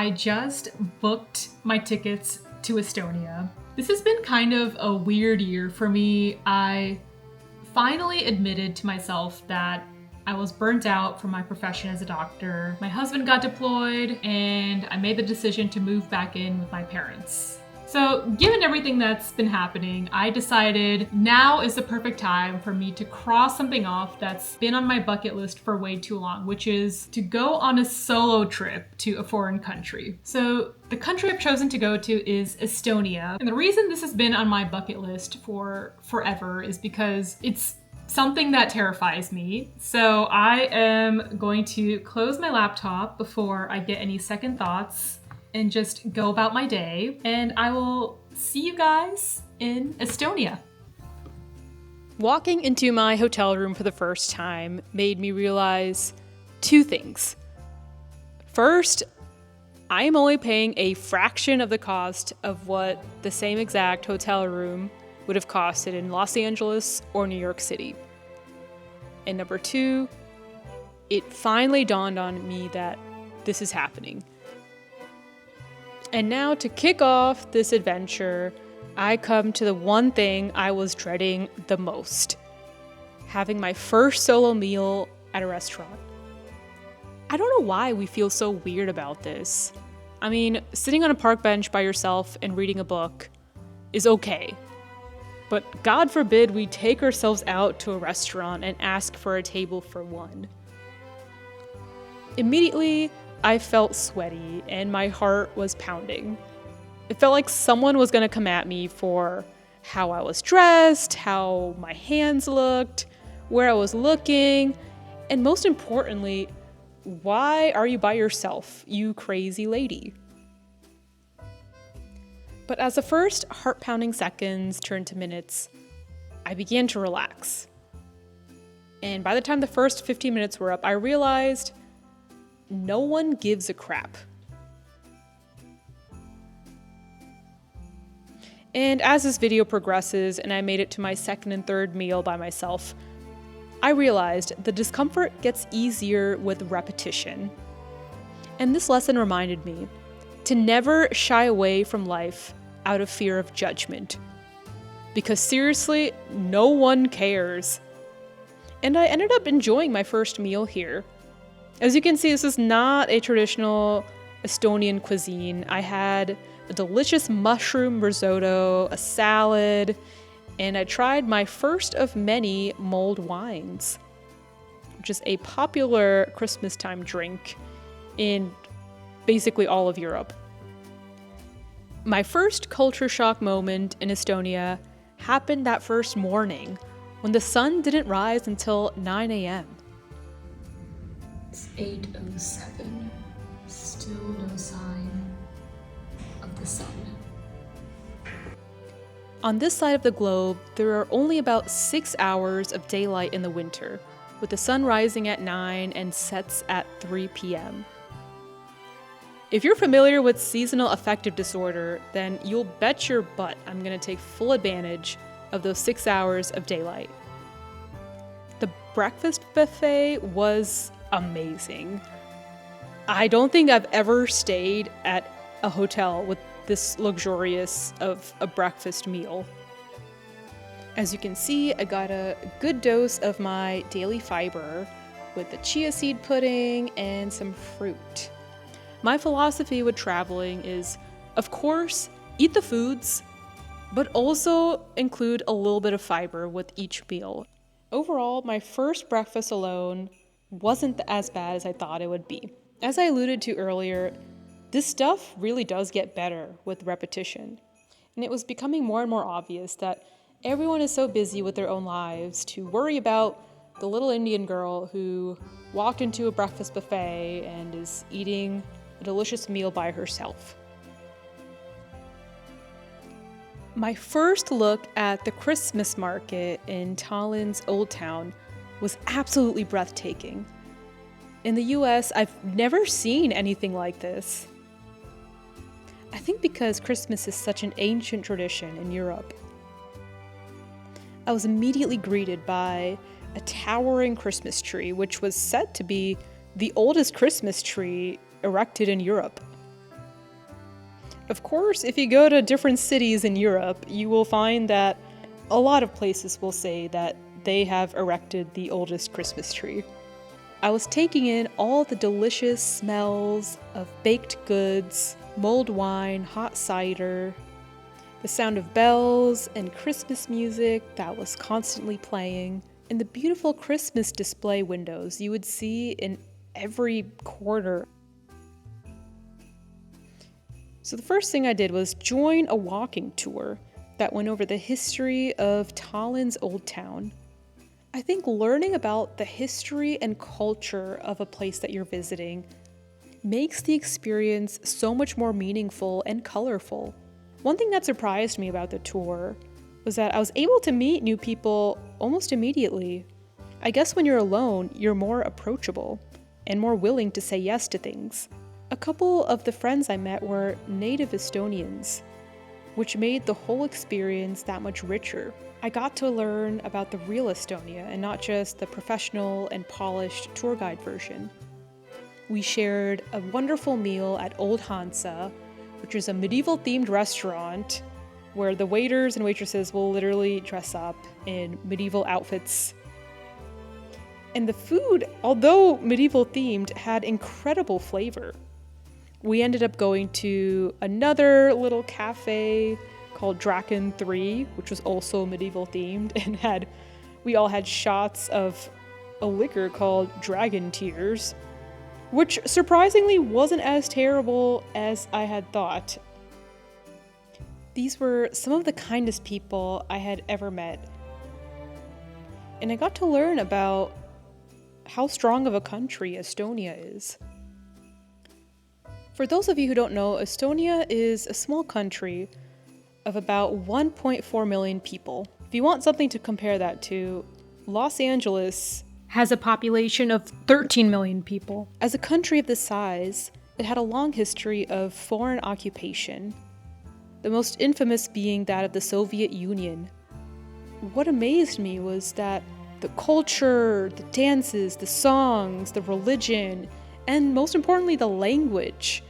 I just booked my tickets to Estonia. This has been kind of a weird year for me. I finally admitted to myself that I was burnt out from my profession as a doctor. My husband got deployed, and I made the decision to move back in with my parents. So, given everything that's been happening, I decided now is the perfect time for me to cross something off that's been on my bucket list for way too long, which is to go on a solo trip to a foreign country. So, the country I've chosen to go to is Estonia. And the reason this has been on my bucket list for forever is because it's something that terrifies me. So I am going to close my laptop before I get any second thoughts and just go about my day. And I will see you guys in Estonia. Walking into my hotel room for the first time made me realize two things. First, I am only paying a fraction of the cost of what the same exact hotel room would have costed in Los Angeles or New York City. And number two, it finally dawned on me that this is happening. And now to kick off this adventure, I come to the one thing I was dreading the most: having my first solo meal at a restaurant. I don't know why we feel so weird about this. I mean, sitting on a park bench by yourself and reading a book is okay. But God forbid we take ourselves out to a restaurant and ask for a table for one. Immediately, I felt sweaty and my heart was pounding. It felt like someone was gonna come at me for how I was dressed, how my hands looked, where I was looking, and most importantly, why are you by yourself, you crazy lady? But as the first heart-pounding seconds turned to minutes, I began to relax. And by the time the first 15 minutes were up, I realized no one gives a crap. And as this video progresses and I made it to my second and third meal by myself, I realized the discomfort gets easier with repetition. And this lesson reminded me to never shy away from life out of fear of judgment. Because seriously, no one cares. And I ended up enjoying my first meal here. As you can see, this is not a traditional Estonian cuisine. I had a delicious mushroom risotto, a salad, and I tried my first of many mulled wines, which is a popular Christmas time drink in basically all of Europe. My first culture shock moment in Estonia happened that first morning when the sun didn't rise until 9 a.m. It's 8:07. Still no sign of the sun. On this side of the globe, there are only about 6 hours of daylight in the winter, with the sun rising at 9 and sets at 3 p.m. If you're familiar with seasonal affective disorder, then you'll bet your butt I'm going to take full advantage of those 6 hours of daylight. The breakfast buffet was amazing. I don't think I've ever stayed at a hotel with this luxurious of a breakfast meal. As you can see, I got a good dose of my daily fiber with the chia seed pudding and some fruit. My philosophy with traveling is, of course, eat the foods, but also include a little bit of fiber with each meal. Overall, my first breakfast alone wasn't as bad as I thought it would be. As I alluded to earlier, this stuff really does get better with repetition. And it was becoming more and more obvious that everyone is so busy with their own lives to worry about the little Indian girl who walked into a breakfast buffet and is eating a delicious meal by herself. My first look at the Christmas market in Tallinn's Old Town was absolutely breathtaking. In the US, I've never seen anything like this. I think because Christmas is such an ancient tradition in Europe. I was immediately greeted by a towering Christmas tree, which was said to be the oldest Christmas tree erected in Europe. Of course, if you go to different cities in Europe, you will find that a lot of places will say that they have erected the oldest Christmas tree. I was taking in all the delicious smells of baked goods, mulled wine, hot cider, the sound of bells and Christmas music that was constantly playing, and the beautiful Christmas display windows you would see in every corner. So the first thing I did was join a walking tour that went over the history of Tallinn's old town. I think learning about the history and culture of a place that you're visiting makes the experience so much more meaningful and colorful. One thing that surprised me about the tour was that I was able to meet new people almost immediately. I guess when you're alone, you're more approachable and more willing to say yes to things. A couple of the friends I met were native Estonians, which made the whole experience that much richer. I got to learn about the real Estonia and not just the professional and polished tour guide version. We shared a wonderful meal at Old Hansa, which is a medieval-themed restaurant where the waiters and waitresses will literally dress up in medieval outfits. And the food, although medieval-themed, had incredible flavor. We ended up going to another little cafe called Draken 3, which was also medieval themed, and we all had shots of a liquor called Dragon Tears, which surprisingly wasn't as terrible as I had thought. These were some of the kindest people I had ever met. And I got to learn about how strong of a country Estonia is. For those of you who don't know, Estonia is a small country of about 1.4 million people. If you want something to compare that to, Los Angeles has a population of 13 million people. As a country of this size, it had a long history of foreign occupation, the most infamous being that of the Soviet Union. What amazed me was that the culture, the dances, the songs, the religion, and most importantly, the language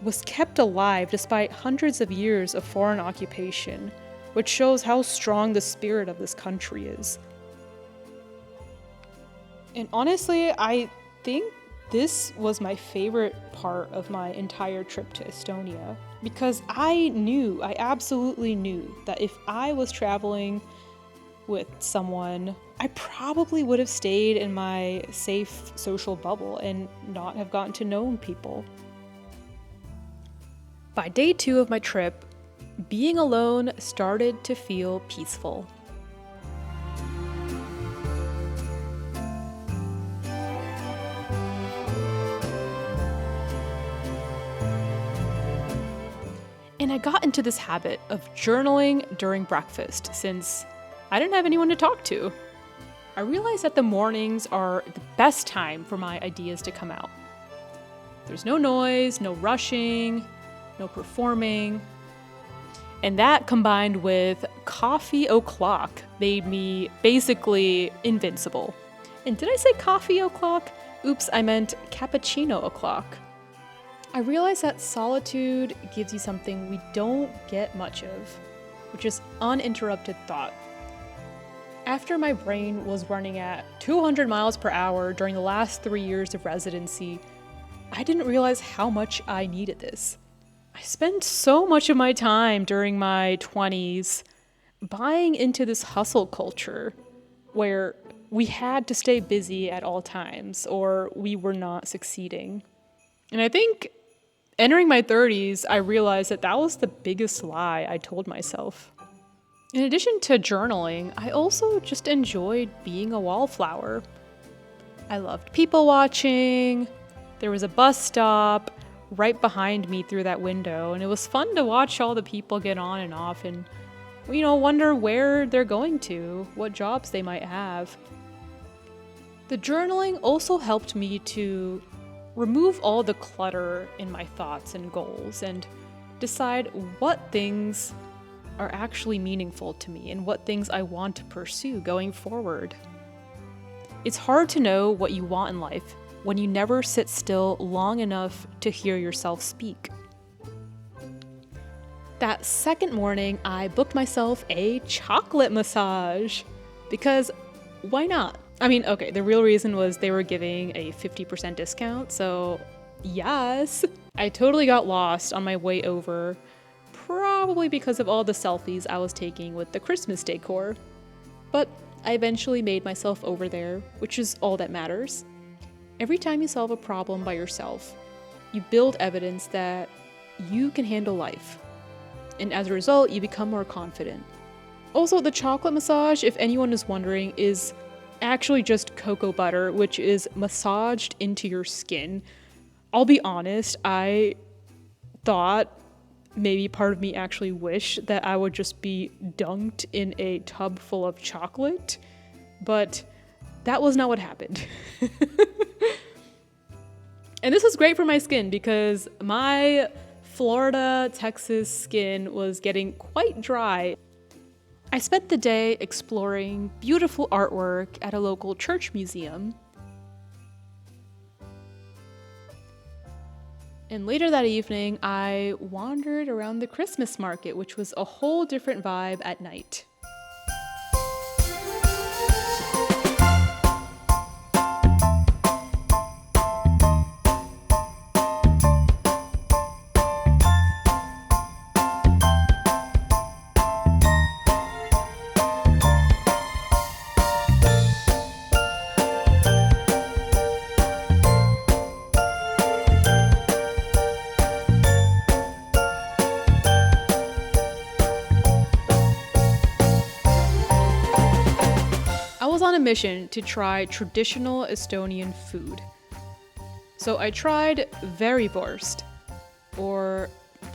was kept alive despite hundreds of years of foreign occupation, which shows how strong the spirit of this country is. And honestly, I think this was my favorite part of my entire trip to Estonia, because I absolutely knew that if I was traveling with someone, I probably would have stayed in my safe social bubble and not have gotten to know people. By day 2 of my trip, being alone started to feel peaceful. And I got into this habit of journaling during breakfast since I didn't have anyone to talk to. I realized that the mornings are the best time for my ideas to come out. There's no noise, no rushing, no performing. And that combined with coffee o'clock made me basically invincible. And did I say coffee o'clock? Oops, I meant cappuccino o'clock. I realized that solitude gives you something we don't get much of, which is uninterrupted thought. After my brain was running at 200 miles per hour during the last 3 years of residency, I didn't realize how much I needed this. I spent so much of my time during my 20s buying into this hustle culture where we had to stay busy at all times or we were not succeeding. And I think entering my 30s, I realized that that was the biggest lie I told myself. In addition to journaling, I also just enjoyed being a wallflower. I loved people watching. There was a bus stop right behind me through that window, and it was fun to watch all the people get on and off and, wonder where they're going to, what jobs they might have. The journaling also helped me to remove all the clutter in my thoughts and goals and decide what things are actually meaningful to me and what things I want to pursue going forward. It's hard to know what you want in life when you never sit still long enough to hear yourself speak. That second morning, I booked myself a chocolate massage. Because why not? I mean, okay, the real reason was they were giving a 50% discount, so yes. I totally got lost on my way over, probably because of all the selfies I was taking with the Christmas decor. But I eventually made myself over there, which is all that matters. Every time you solve a problem by yourself, you build evidence that you can handle life. And as a result, you become more confident. Also, the chocolate massage, if anyone is wondering, is actually just cocoa butter, which is massaged into your skin. I'll be honest, I thought, maybe part of me actually wished that I would just be dunked in a tub full of chocolate, but that was not what happened. And this was great for my skin because my Florida, Texas skin was getting quite dry. I spent the day exploring beautiful artwork at a local church museum. And later that evening, I wandered around the Christmas market, which was a whole different vibe at night. On a mission to try traditional Estonian food. So I tried verryvorst, or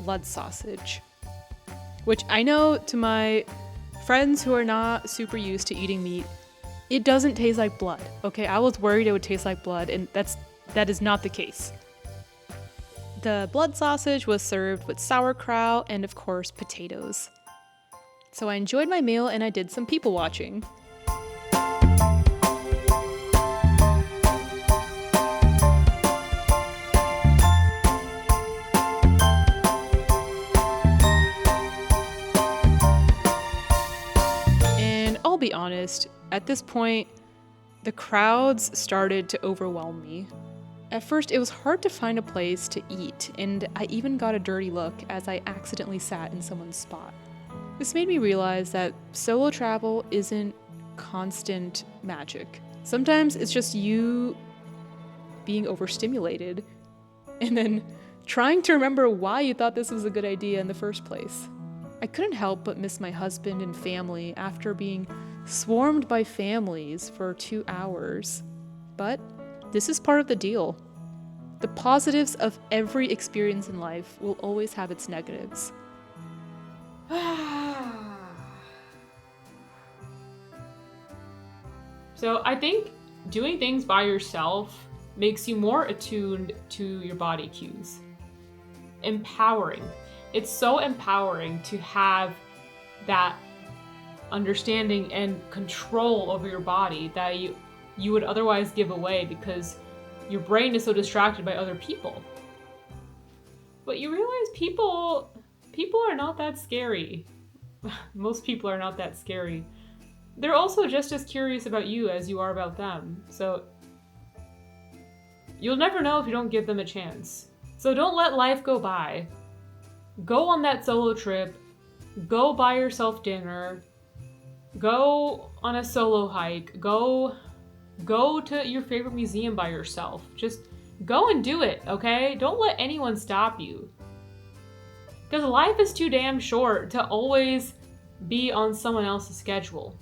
blood sausage, which I know to my friends who are not super used to eating meat, it doesn't taste like blood, okay? I was worried it would taste like blood, and that is not the case. The blood sausage was served with sauerkraut and of course potatoes. So I enjoyed my meal and I did some people watching. I'll be honest, at this point, the crowds started to overwhelm me. At first, it was hard to find a place to eat, and I even got a dirty look as I accidentally sat in someone's spot. This made me realize that solo travel isn't constant magic. Sometimes it's just you being overstimulated, and then trying to remember why you thought this was a good idea in the first place. I couldn't help but miss my husband and family after being swarmed by families for 2 hours. But this is part of the deal. The positives of every experience in life will always have its negatives. So I think doing things by yourself makes you more attuned to your body cues. Empowering. It's so empowering to have that understanding and control over your body that you would otherwise give away because your brain is so distracted by other people. But you realize people are not that scary. Most people are not that scary. They're also just as curious about you as you are about them. So you'll never know if you don't give them a chance. So don't let life go by. Go on that solo trip. Go buy yourself dinner. Go on a solo hike. Go to your favorite museum by yourself. Just go and do it, okay? Don't let anyone stop you. Because life is too damn short to always be on someone else's schedule.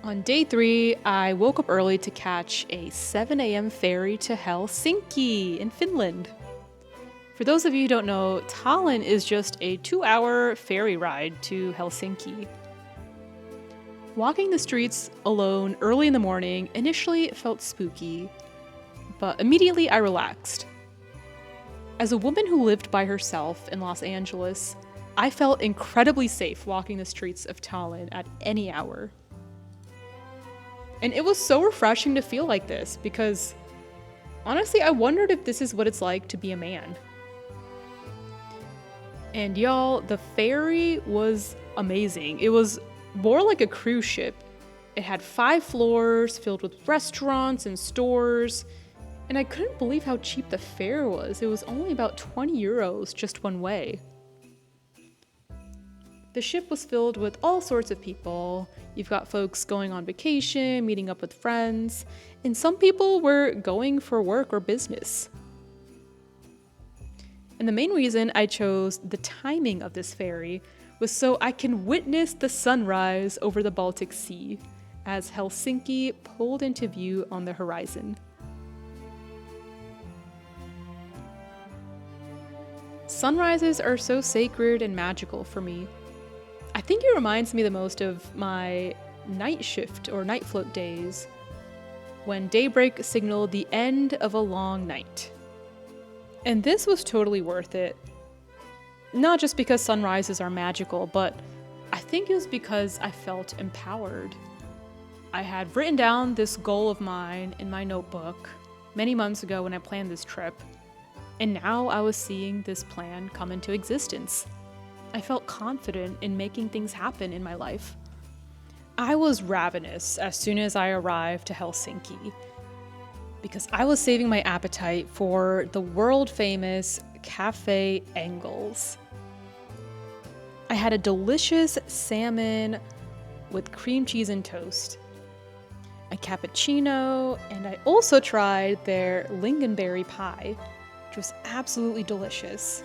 On day 3, I woke up early to catch a 7 a.m. ferry to Helsinki in Finland. For those of you who don't know, Tallinn is just a 2-hour ferry ride to Helsinki. Walking the streets alone early in the morning initially felt spooky, but immediately I relaxed. As a woman who lived by herself in Los Angeles, I felt incredibly safe walking the streets of Tallinn at any hour. And it was so refreshing to feel like this because, honestly, I wondered if this is what it's like to be a man. And y'all, the ferry was amazing. It was more like a cruise ship. It had 5 floors filled with restaurants and stores. And I couldn't believe how cheap the fare was. It was only about 20 euros just one way. The ship was filled with all sorts of people. You've got folks going on vacation, meeting up with friends, and some people were going for work or business. And the main reason I chose the timing of this ferry was so I can witness the sunrise over the Baltic Sea as Helsinki pulled into view on the horizon. Sunrises are so sacred and magical for me. I think it reminds me the most of my night shift or night float days, when daybreak signaled the end of a long night. And this was totally worth it. Not just because sunrises are magical, but I think it was because I felt empowered. I had written down this goal of mine in my notebook many months ago when I planned this trip, and now I was seeing this plan come into existence. I felt confident in making things happen in my life. I was ravenous as soon as I arrived to Helsinki, because I was saving my appetite for the world-famous Cafe Engels. I had a delicious salmon with cream cheese and toast, a cappuccino, and I also tried their lingonberry pie, which was absolutely delicious.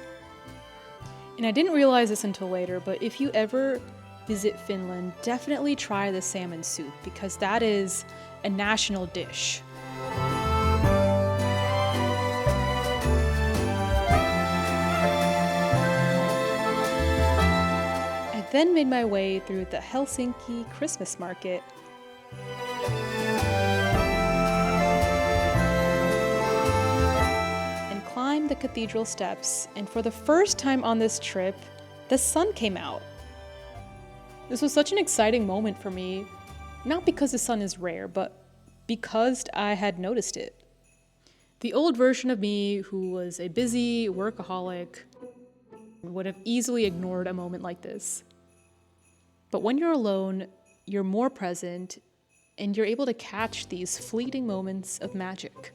And I didn't realize this until later, but if you ever visit Finland, definitely try the salmon soup, because that is a national dish. I then made my way through the Helsinki Christmas market. And climbed the cathedral steps, and for the first time on this trip, the sun came out. This was such an exciting moment for me, not because the sun is rare, but because I had noticed it. The old version of me, who was a busy workaholic, would have easily ignored a moment like this. But when you're alone, you're more present, and you're able to catch these fleeting moments of magic.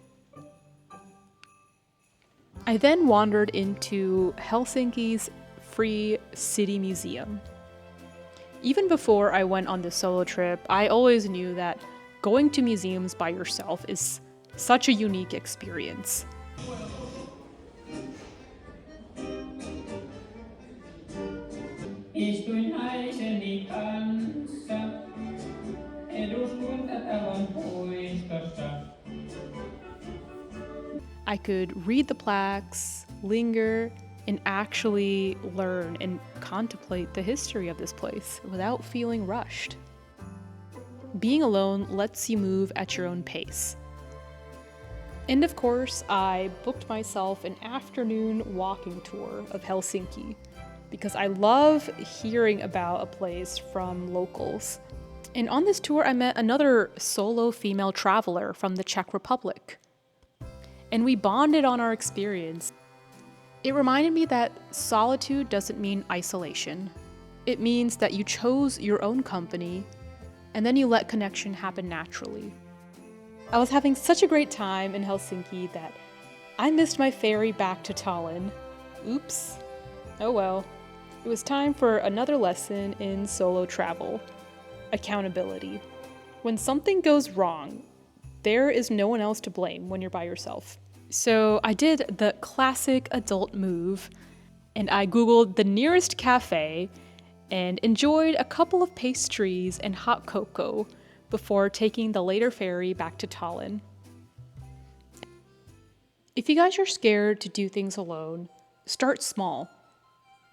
I then wandered into Helsinki's free city museum. Even before I went on this solo trip, I always knew that going to museums by yourself is such a unique experience. Istuin naiseni kanssa eduskuntatalon puistossa. I could read the plaques, linger, and actually learn and contemplate the history of this place without feeling rushed. Being alone lets you move at your own pace. And of course, I booked myself an afternoon walking tour of Helsinki because I love hearing about a place from locals. And on this tour, I met another solo female traveler from the Czech Republic. And we bonded on our experience. It reminded me that solitude doesn't mean isolation. It means that you chose your own company, and then you let connection happen naturally. I was having such a great time in Helsinki that I missed my ferry back to Tallinn. Oops. Oh well. It was time for another lesson in solo travel. Accountability. When something goes wrong, there is no one else to blame when you're by yourself. So I did the classic adult move, and I Googled the nearest cafe and enjoyed a couple of pastries and hot cocoa before taking the later ferry back to Tallinn. If you guys are scared to do things alone, start small.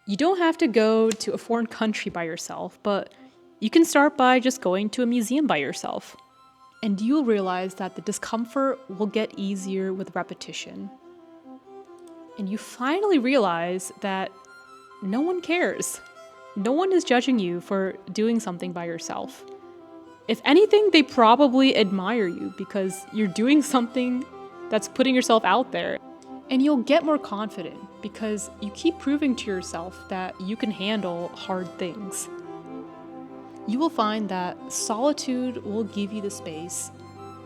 You don't have to go to a foreign country by yourself, but you can start by just going to a museum by yourself. And you'll realize that the discomfort will get easier with repetition. And you finally realize that no one cares. No one is judging you for doing something by yourself. If anything, they probably admire you because you're doing something that's putting yourself out there. And you'll get more confident because you keep proving to yourself that you can handle hard things. You will find that solitude will give you the space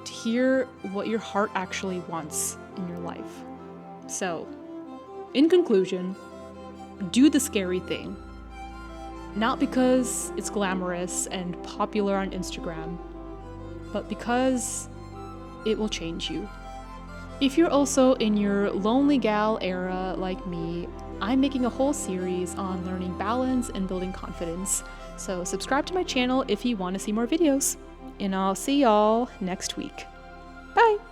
to hear what your heart actually wants in your life. So, in conclusion, do the scary thing. Not because it's glamorous and popular on Instagram, but because it will change you. If you're also in your lonely gal era like me, I'm making a whole series on learning balance and building confidence. So subscribe to my channel if you want to see more videos. And I'll see y'all next week. Bye!